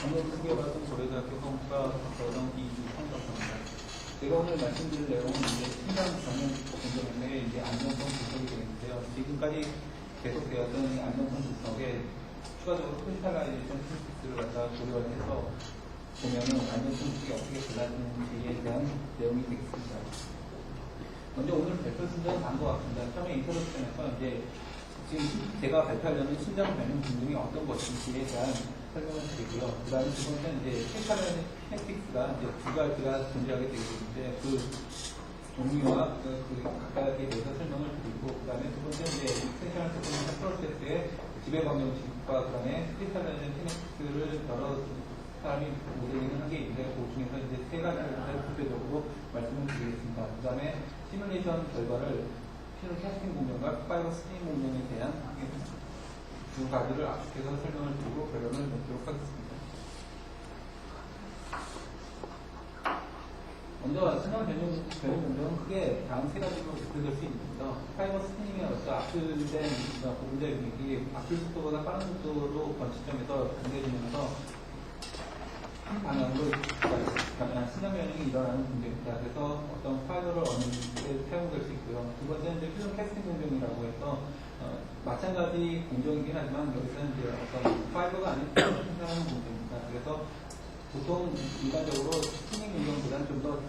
오늘 소개받은 고려대학교 성과 박사장 이주성답입니다. 제가 오늘 말씀드릴 내용은 이제 신장 전용 공정의 이제 안정성 분석이 되는데요. 지금까지 계속되었던 이 안정성 분석에 추가적으로 크리스탈라이제이션 프로세스를 갖다 고려를 해서 보면은 안정성 분석이 어떻게 달라지는지에 대한 내용이 되겠습니다. 먼저 오늘 발표 순서는 다른 것 같습니다. 처음에 인트로덕션에서 이제 지금 제가 발표하려는 신장 변형 기능이 어떤 것인지에 대한 설명을 드리고요. 그 다음에 두 번째는 이제 캐탈라이즈 키네틱스가 이제 두 가지가 존재하게 되게 되는데 그 종류와 그 각각에 대해서 설명을 드리고 그 다음에 두 번째는 이제 익스텐셔널 테크닉 프로세스의 지배 방정식과 그 다음에 캐탈라이즈 키네틱스를 여러 사람이 모델링을 한 게 있는데 그 중에서 이제 세 가지를 구체적으로 말씀을 드리겠습니다. 그 다음에 시뮬레이션 결과를 필름 캐스팅 공정과 파이버 스팀 공정에 대한 두 가지를 압축해서 설명을 드리고 결론을 맺도록 하겠습니다. 먼저 신장 변형 공정은 크게 다음 세 가지로 구별될 수 있는데요. 파이버 스팀의 압출된 고분자 유닛이 압출 속도보다 빠른 속도로 번치점에서 당겨지면서 한 방향으로 신장 변형이 일어나는 공정입니다. 그래서 어떤 파이버를 어느 데 사용될 수 있고요. 두 번째는 이제 필름 캐스팅 공정이라고 해서 마찬가지 공정이긴 하지만 여기서는 이제 어떤 파이버가 아닌 필름을 생산하는 공정입니다. 그래서 보통 일반적으로 스피닝 공정보다는 좀 더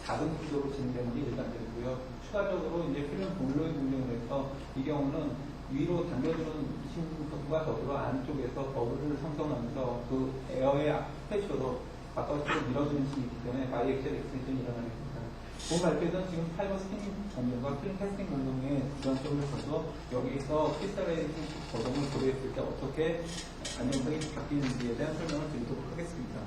작은 구조로 진행되는 게 일반적이고요. 추가적으로 이제 필름 볼로잉 공정으로 해서 이 경우는 위로 당겨주는 힘과 더불어 안쪽에서 버블을 형성하면서 그 에어의 프레셔로 바깥으로 밀어주는 힘이 있기 때문에 바이액셀 엑스텐션이 일어나게 됩니다. 본 발표에서는 지금 파이버 스캐닝 공정과 필름 캐스팅 공정의 주안점을 둬서 여기서 크리스탈라이제이션 과정을 고려했을 때 어떻게 안정성이 바뀌는지에 대한 설명을 드리도록 하겠습니다.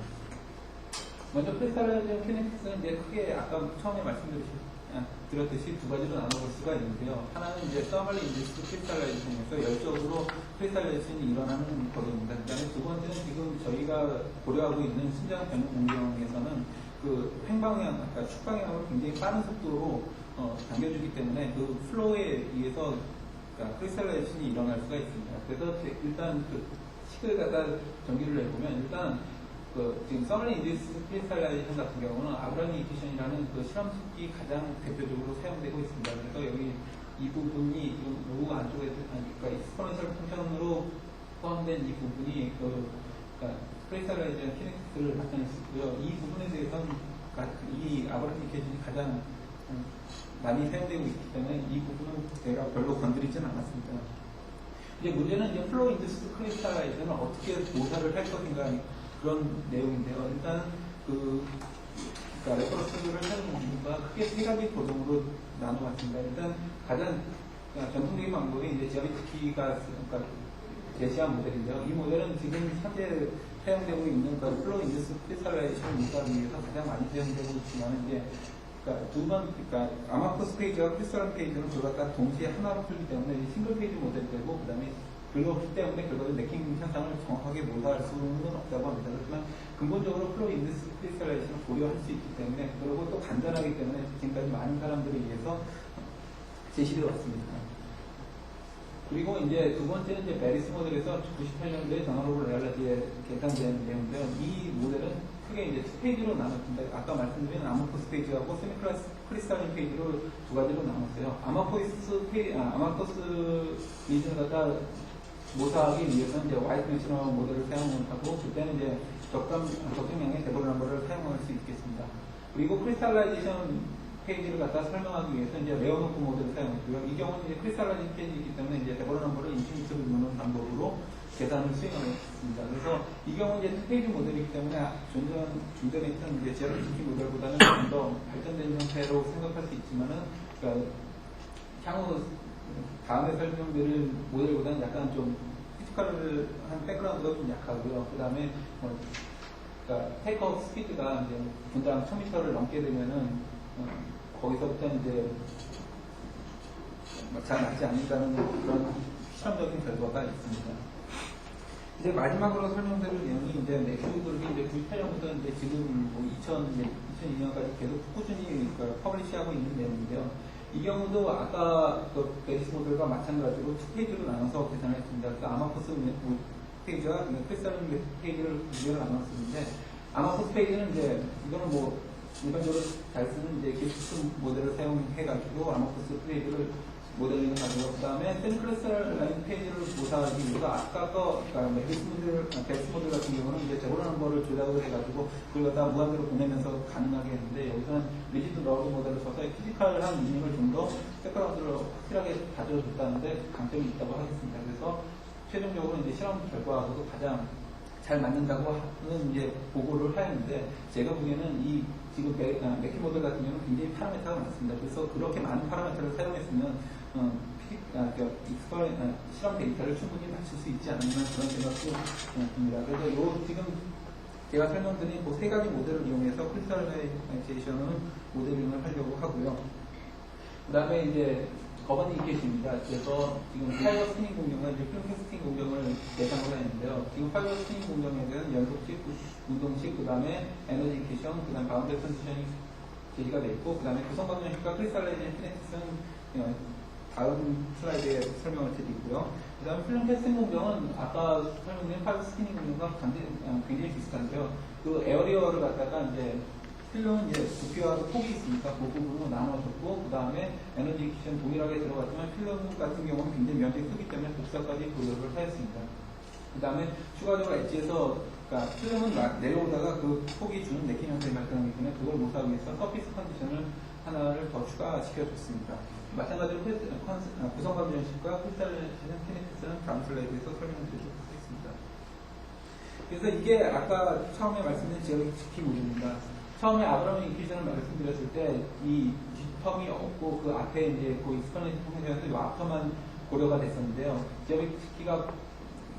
먼저 크리스탈라이제이션 키네틱스는 이제 크게 아까 처음에 말씀드렸듯이 두 가지로 나눠볼 수가 있는데요. 하나는 이제 서멀리 인듀스드 크리스탈라이제이션에서 열적으로 크리스탈라이제이션이 일어나는 거리입니다. 그 다음에 두 번째는 지금 저희가 고려하고 있는 신장 변형 공정에서는 그 횡방향, 그러니까 축방향으로 굉장히 빠른 속도로 당겨주기 때문에 그 플로우에 의해서 그러니까 크리스탈라이제이션이 일어날 수가 있습니다. 그래서 일단 그 식을 갖다 전기를 해보면 일단 지금 서멀리 인듀스드 크리스탈라이제이션 같은 경우는 아브라미 이피션이라는 그 실험식이 가장 대표적으로 사용되고 있습니다. 그래서 여기 이 부분이 요 안쪽에 그러니까 익스포넨셜 펑션으로 포함된 이 부분이 그러니까 크리스탈라이제이션 키네틱스를 나타낼 수 있고요. 이 부분에 대해서는 이 아브라미 이피션이 가장 많이 사용되고 있기 때문에 이 부분은 제가 별로 건드리지는 않았습니다. 이제 문제는 이제 플로우 인듀스드 크리스탈라이제이션은 어떻게 모사를 할 것인가 그런 내용인데요. 일단 그러니까 레퍼런스를 하는 이유가 크게 세 가지 고정으로 나눠봤습니다. 일단 가장 전통적인 방법이 이제 지아비트키가 그러니까 제시한 모델인데요. 이 모델은 지금 현재 사용되고 있는 그 플로우 인듀스 크리스탈라이제이션 모사를 위해서 가장 많이 사용되고 있지만 이제 그러니까 아마코스 페이지와 크리스탈 페이지는 그걸 다 동시에 하나로 풀기 때문에 싱글 페이지 모델이 되고 그 다음에 그렇기 때문에 결과적으로 네킹 현상을 정확하게 모사할 수는 없다고 합니다. 그렇지만 근본적으로 플로우 인듀스 크리스탈라이제이션을 고려할 수 있기 때문에 그리고 또 간단하기 때문에 지금까지 많은 사람들에 의해서 제시되어 왔습니다. 그리고 이제 두 번째는 이제 베리스 모델에서 98년도에 저널 레알리티에 개탄된 내용인데요. 이 모델은 크게 이제 두 페이지로 나눴습니다. 아까 말씀드린 아마코스 페이지하고 세미크리스탈린 페이지로 두 가지로 나눴어요. 아마코스 리즌을 갖다 모사하기 위해서는 이제 와이트 매치너 모델을 사용하고 그때는 이제 적정량의 데볼러 넘버를 사용할 수 있겠습니다. 그리고 크리스탈라이제이션 페이지를 갖다 설명하기 위해서 이제 레오노프 모델을 사용했고요. 이 경우는 이제 크리스탈라이제이션 페이지이기 때문에 이제 데볼러 넘버를 인피니트로 넣는 방법으로 계산을 수행하겠습니다. 그래서 이 경우는 이제 페이지 모델이기 때문에 중전에 있던 이제 지아비트키 모델보다는 좀 더 발전된 형태로 생각할 수 있지만은 그러니까 향후 다음에 설명드릴 모델보다는 약간 좀 피지컬한 백그라운드가 좀 약하고요. 그 다음에 그러니까 테이크아웃 스피드가 이제 분당 1000m를 넘게 되면은 거기서부터 이제 잘 맞지 않는다는 그런 실험적인 결과가 있습니다. 이제 마지막으로 설명드릴 내용이 이제 맥주 그룹이 이제 98년부터 이제 지금 뭐 2002년까지 계속 꾸준히 퍼블리시하고 있는 내용인데요. 이 경우도 아까 그 베리스 모델과 마찬가지로 2페이지로 나눠서 계산했습니다. 그러니까 아마코스 페이지와 크리스탈라이징 페이지를 두 개를 나눴었는데, 아마포스 페이지는 이제 이거는 뭐 일반적으로 잘 쓰는 이제 기프트 모델을 사용해가지고 아마포스 페이지를 모델링을 하고요. 그 다음에 크리스탈라이징 페이지를 모사하기 위해서 아까 거, 그러니까 덱스 모델 같은 경우는 이제 제로라는 거를 조작을 해가지고 그걸 갖다 무한대로 보내면서 가능하게 했는데, 여기서는 리지드 러그 모델을 써서 피지컬한 미닝을 좀 더 백그라운드를 확실하게 가져줬다는데 강점이 있다고 하겠습니다. 그래서 최종적으로 이제 실험 결과하고도 가장 잘 맞는다고 하는 이제 보고를 하였는데, 제가 보기에는 이 지금 맥키 모델 같은 경우는 굉장히 파라미터가 많습니다. 그래서 그렇게 많은 파라미터를 사용했으면 실험 데이터를 충분히 맞출 수 있지 않나 그런 생각도 듭니다. 그래서 지금 제가 설명드린 그 세 가지 모델을 이용해서 크리스탈라이제이션은 모델링을 하려고 하고요. 그 다음에 이제 거버니케이션입니다. 그래서 지금 파이버 스캐닝 공정과 이제 필름 캐스팅 공정을 예상을 했는데요. 지금 파이버 스캐닝 공정에 대한 연속식, 운동식, 그 다음에 에너지케이션, 그 다음에 바운드 컨디셔닝 제시가 되어 있고, 그 다음에 구성관념식과 크리스탈라이제이션 키네틱스는 다음 슬라이드에 설명을 드리고요. 그 다음에 필름 캐스팅 공정은 아까 설명드린 파이버 스캐닝 공정과 굉장히 비슷한데요. 그 에어리어를 갖다가 이제 필름은 이제 부피와 폭이 있으니까 그 부분으로 나눠줬고, 그 다음에 에너지 기션 동일하게 들어갔지만 필름 같은 경우는 굉장히 면적이 크기 때문에 복사까지 고려를 하였습니다. 그 다음에 추가적으로 엣지에서 그러니까 필름은 내려오다가 그 폭이 주는 네킹 형태를 발생하기 때문에 그걸 모사하기 위해서 서피스 컨디션을 하나를 더 추가시켜줬습니다. 마찬가지로 구성감 변식과 크리스탈라이제이션 키네틱스는 다음 슬라이드에서 설명드리도록 하겠습니다. 그래서 이게 아까 처음에 말씀드린 지오메트릭 모듈입니다. 처음에 아브라함 인퀴지션을 말씀드렸을 때 이 뒷텀이 없고 그 앞에 이제 그 익스퍼넌트 통해서 이 앞터만 고려가 됐었는데요. 지오메트릭가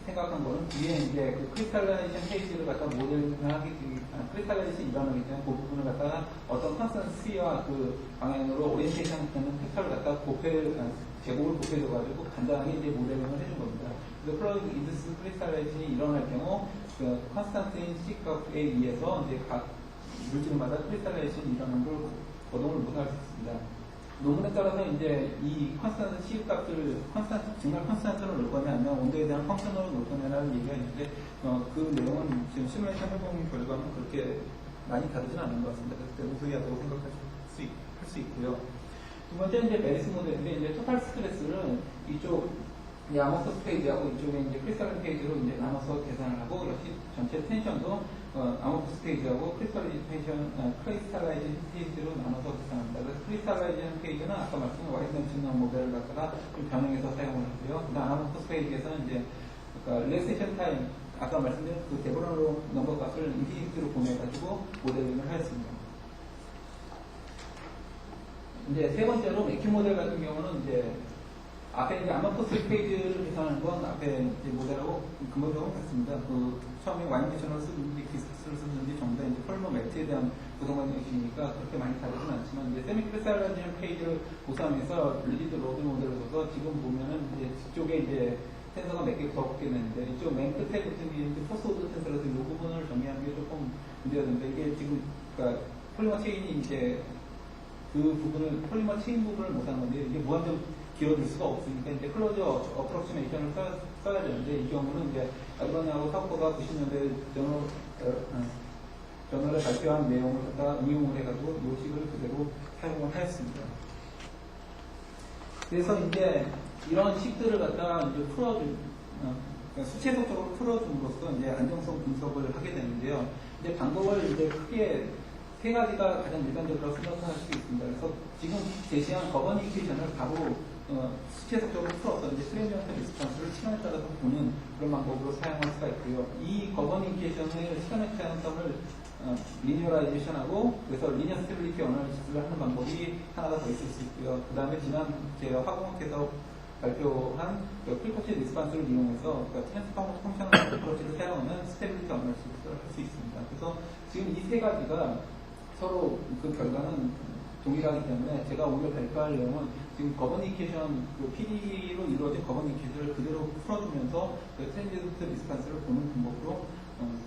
생각한 거는 뒤에 이제 그 크리스탈라이제이션 페이지를 갖다 모델링하기, 크리스탈라이제이션 일어나기 때문에 그 부분을 갖다가 어떤 컨스턴시와 그 방향으로 오리엔테이션 되는 팩터를 갖다 제곱을 곱해줘가지고 간단하게 이제 모델링을 해준 겁니다. 그래서 플러그 인더스 크리스탈라이제이션이 일어날 경우 그 컨스탄트인 C값에 의해서 이제 각 물질마다 크리스탈라이제이션이 일어나는 걸 거동을 못할 수 있습니다. 논문에 따라서 이제 이 컨스탄트 C 값을 정말 컨스탄트로 놓을 거냐 아니면 온도에 대한 펑션으로 놓을 거냐라는 얘기가 있는데 그 내용은 지금 시뮬레이션 해본 결과는 그렇게 많이 다르지는 않은 것 같습니다. 그래서 우수하다고 생각할 수 있고요. 두 번째 이제 베리스 모델인데 이제 토탈 스트레스를 이쪽 아모스 페이지하고 이쪽에 이제 크리스탈라이징 페이지로 이제 나눠서 계산을 하고, 역시 전체 텐션도 아모스 페이지하고 크리스탈라이징 페이지로 나눠서 계산합니다. 그래서 크리스탈라이징 페이지는 아까 말씀드린 와이드벤치너 모델을 갖다가 좀 변형해서 사용을 하고요. 그다음 아모스 페이지에서는 이제 그러니까 릴렉세이션 타임, 아까 말씀드린 그 데보라로 넘버 값을 인피니티로 보내가지고 모델링을 하였습니다. 이제 세 번째로 맥키 모델 같은 경우는 이제 앞에 이제 아마포스 페이지를 계산하는 건 앞에 이제 모델하고 근본적으로 같습니다. 그 처음에 와인메이션을 쓰는지 기스를 쓰는지 전부 다 이제 폴리머 매트에 대한 구성관념이니까 그렇게 많이 다르진 않지만, 이제 세미크리스탈라이제이션 페이지를 고사하면서 리지드 로드 모델을 써서 지금 보면은 이제 뒤쪽에 이제 텐서가 몇 개 더 붙게 되는데, 이쪽 맨 끝에 붙은 게 이제 포스오드 텐서라서 이 부분을 정리하는 게 조금 문제가 되는데, 이게 지금 그러니까 폴리머 체인이 이제 그 부분을 폴리머 체인 부분을 못한 건데, 이게 무한대로 기어들 수가 없으니까 이제 클로저 어프로치메이션을 써야 되는데, 이 경우는 이제 알바니하고 사코가 90년대 저널에 발표한 내용을 갖다 응용을 해가지고 요식을 그대로 사용을 하였습니다. 그래서 이제 이런 식들을 갖다 이제 그러니까 수체적으로 풀어줌으로써 이제 안정성 분석을 하게 되는데요. 이제 방법을 이제 크게 세 가지가 가장 일반적으로 생각할 수 있습니다. 그래서 지금 제시한 거버니케이션을 바로 수체적으로 풀어서 이제 트랜지언트 리스폰스를 시간에 따라서 보는 그런 방법으로 사용할 수가 있고요. 이 거버니케이션의 시간의 차용성을 리니어라이제이션하고, 그래서 리니어 스테빌리티 어널리시스를 하는 방법이 하나가 더 있을 수 있고요. 그 다음에 지난 제가 화공학에서 발표한 프리코치 리스폰스를 이용해서 트랜스포머 펑션 어프로치를 사용하는 스테빌리티 어널리시스를 할 수 있습니다. 그래서 지금 이 세 가지가 서로 그 결과는 동일하기 때문에 제가 오늘 발표할 내용은 지금 거버니케이션, 그 PD로 이루어진 거버니케이션을 그대로 풀어주면서 그 트랜지언트 리스폰스를 보는 방법으로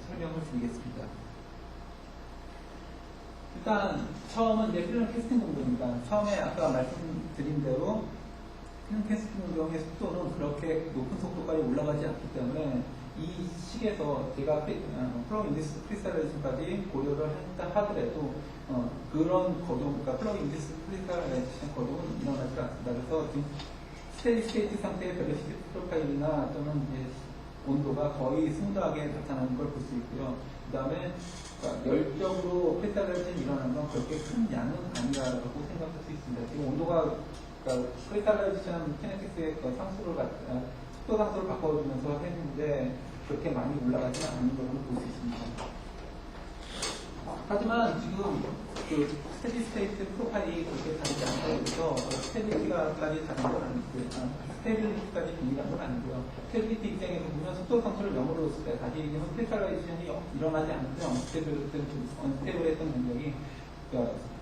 설명을 드리겠습니다. 일단 처음은 이제 필름 캐스팅 공정입니다. 처음에 아까 말씀드린 대로 필름 캐스팅 공정의 속도는 그렇게 높은 속도까지 올라가지 않기 때문에 이 식에서 제가 플러그 인디스 크리스탈라이제이션까지 고려를 했다 하더라도 그런 거동, 그러니까 플러그 인디스 크리스탈라이제이션 거동은 일어나지 않습니다. 그래서 지금 스테디 스테이트 상태의 벨로시티 프로파일이나 또는 이제 온도가 거의 스무드하게 나타나는 걸 볼 수 있고요. 그 다음에 열적으로 크리스탈라이제이션이 일어나는 건 그렇게 큰 양은 아니라고 생각할 수 있습니다. 지금 온도가 크리스탈라이제이션 키네틱스의 상수를 속도 상수를 바꿔주면서 했는데 그렇게 많이 올라가지는 않는 걸로 볼 수 있습니다. 하지만 지금 그 스테디 스테이트 프로파일이 그렇게 다르지 않다고 해서 스테빌리티까지 다른 건 아니고요. 스테빌리티까지 동일한 건 아니고요. 스테빌리티 입장에서 보면 속도 상수를 0으로 줬을 때 다시 얘기하면 크리스탈라이제이션이 일어나지 않는데 언스테이블했던 능력이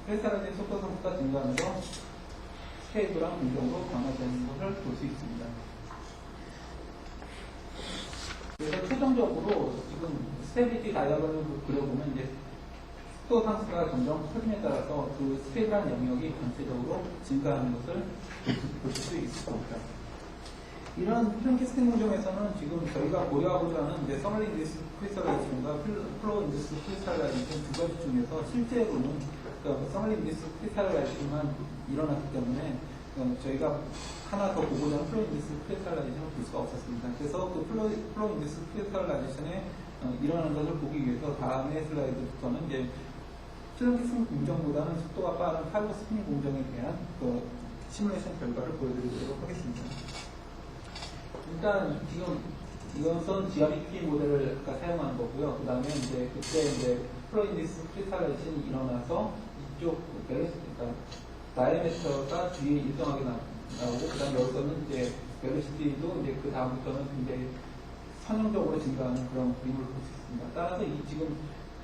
크리스탈라이제이션 속도 상수가 증가하면서 스테이블한 운동으로 강화되는 것을 볼 수 있습니다. 그래서 최종적으로 지금 스테빌리티 다이어그램을 그려보면 이제 속도 상수가 점점 커짐에 따라서 그 스테이블한 영역이 전체적으로 증가하는 것을 보실 수 있을 겁니다. 이런 프랭키스틴 공정에서는 지금 저희가 고려하고자 하는 이제 서멀리 인디스 크리스탈라이제이션과 플로우 인디스 크리스탈라이제이션 두 가지 중에서 실제로는 그러니까 서멀리 인디스 크리스탈라이제이션만 일어났기 때문에 저희가 하나 더 보고자 하는 플로우 인디스 크리스탈라이제이션을 볼 수가 없었습니다. 그래서 그 플로우 인디스 크리스탈라이제이션에 일어나는 것을 보기 위해서 다음의 슬라이드부터는 이제 프랭키스틴 공정보다는 속도가 빠른 파이버 스피닝 공정에 대한 그 시뮬레이션 결과를 보여드리도록 하겠습니다. 일단 지금 이것은 GRBT 모델을 아까 사용한 거고요. 그 다음에 이제 그때 이제 플로우 인디스 크리스탈라이제이션이 일어나서 이쪽 그러니까 다이아메터가 뒤에 일정하게 나오고 그 다음에 여기서는 이제 벨로시티도 이제 그 다음부터는 굉장히 선형적으로 증가하는 그런 그림을 볼 수 있습니다. 따라서 이 지금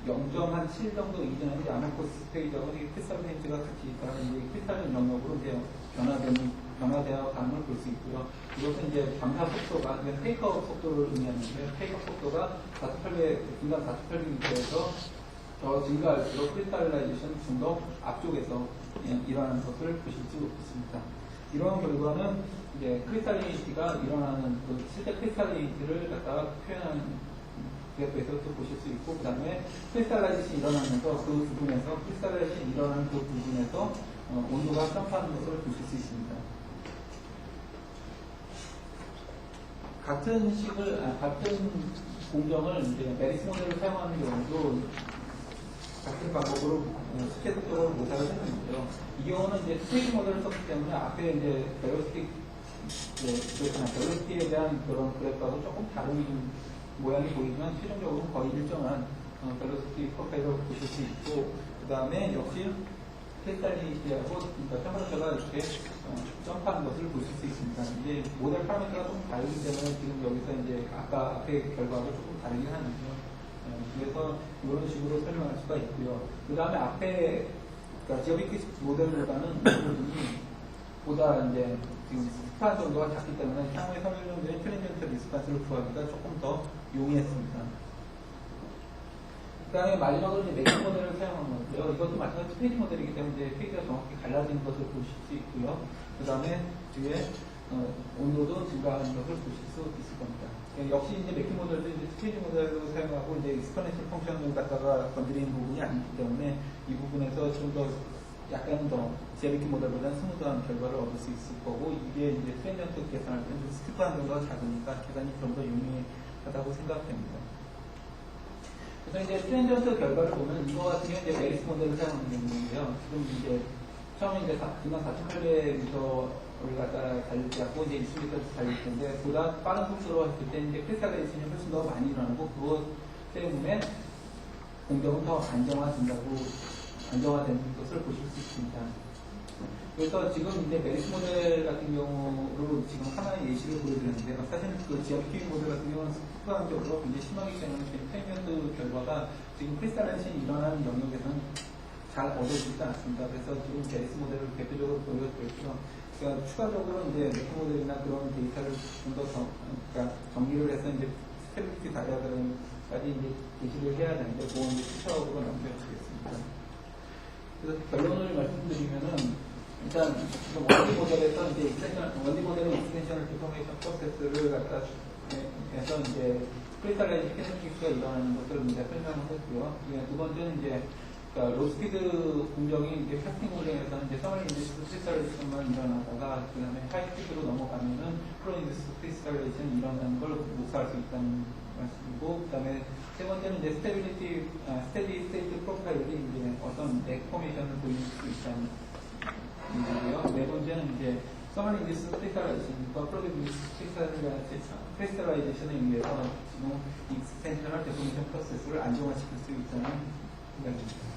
0.7 정도 이전에 이제 아메코스 스테이지하고 크리스탈 페인트가 같이 있다가 이제 크리스탈린 영역으로 이제 변화되어 가는 걸 볼 수 있고요. 이것은 이제 방사 속도가, 테이크아웃 속도를 의미하는데, 테이크아웃 속도가 4.8배, 분당 4.8배에서 더 증가할수록 크리스탈라이제이션 좀 더 앞쪽에서 일어나는 것을 보실 수 있습니다. 이런 결과는 이제 크리스탈리티가 일어나는, 그 실제 크리스탈리티를 갖다가 표현하는 그래프에서 또 보실 수 있고, 그 다음에 크리스탈라이제이션이 일어나면서 그 부분에서, 크리스탈라이제이션이 일어나는 그 부분에서 온도가 점프하는 것을 보실 수 있습니다. 같은 공정을 이제 메리스 모델을 사용하는 경우도 같은 방법으로 스케줄적으로 묘사를 했는데요. 이 경우는 이제 스테이지 모델을 썼기 때문에 앞에 이제 벨로시티에 대한 그런 그래프하고 조금 다른 모양이 보이지만 최종적으로 거의 일정한 벨로시티 프로파일을 보실 수 있고, 그 다음에 역시 크리스탈리티하고 템퍼러처가 이렇게 점프하는 것을 보실 수 있습니다. 이제 모델 파라미터가 조금 다르기 때문에 지금 여기서 이제 아까 앞에 결과하고 조금 다르긴 하는데요. 그래서 이런 식으로 설명할 수가 있고요. 그 다음에 앞에 그러니까 지오비키 모델보다는 보다 이제 지금 스판 정도가 작기 때문에 향후에 설명된 트랜지언트 리스판스를 구하기가 조금 더 용이했습니다. 그 다음에 마지막으로 이제 맥주 모델을 사용한 건데요. 이것도 마찬가지 페이지 모델이기 때문에 이제 페이지가 정확히 갈라지는 것을 보실 수 있고요. 그 다음에 뒤에 온도도 증가하는 것을 보실 수 있을 겁니다. 역시 이제 맥주 모델도 이제 페이지 모델로 사용하고 이제 익스포넨셜 펑션을 갖다가 건드리는 부분이 아니기 때문에 이 부분에서 좀 더 약간 더 지오비키 모델보다는 스무드한 결과를 얻을 수 있을 거고, 이게 이제 트랜지언트 계산할 때는 스티프한 정도가 작으니까 계산이 좀 더 용이하다고 생각됩니다. 그래서 이제 트랜지언트 결과를 보면 이거 같은 경우는 이제 메리스 모델을 사용하는 경우인데요. 지금 이제 처음에 이제 분당 4,800m를 갖다 달릴 때 하고 이제 20m 달릴 텐데 보다 빠른 속도로 했을 때 이제 크리스탈라이제이션이 훨씬 더 많이 일어나고 그것 때문에 공정은 더 안정화되는 것을 보실 수 있습니다. 그래서 지금 이제 메리스 모델 같은 경우로 지금 하나의 예시를 보여드렸는데요. 사실 그 GRBT 모델 같은 경우는 수강적으로 굉장히 심하기 때문에 트랜지언트 결과가 지금 크리스탈라이제이션이 일어나는 영역에서는 잘 얻어지지 않습니다. 그래서 지금 메리스 모델을 대표적으로 보여드렸고요. 그러니까 추가적으로 이제 맥주 모델이나 그런 데이터를 좀 더 그러니까 정리를 해서 이제 스테빌리티 다이어그램까지 이제 제시를 해야 되는데 그건 이제 추가적으로 남겨주겠습니다. 그래서 결론을 말씀드리면은 일단 지금 원리 모델에서 이제 원리 모델의 익스텐션 디포메이션 프로세스를 갖다 그래서 이제 크리스탈라이즈 캐노틱스가 일어나는 것들을 이제 설명을 했고요. 두 번째는 이제 그러니까 로스피드 공정이 이제 패스팅 공정에서는 이제 서머리 인디스 크리스탈라이제이션만 일어나다가 그 다음에 하이스피드로 넘어가면은 프로 인디스 크리스탈라이제이션이 일어나는 걸 목사할 수 있다는 말씀이고, 그 다음에 세 번째는 이제 스테디 스테이트 프로파일이 이제 어떤 데포메이션을 보일 수 있다는 얘기고요. 네 번째는 이제 서머리 인디스 크리스탈라이제이션과 프로 인디스 크리스탈라이제이션에 의해서 지금 익스텐셔널 데포메이션 프로세스를 안정화시킬 수 있다는 생각입니다.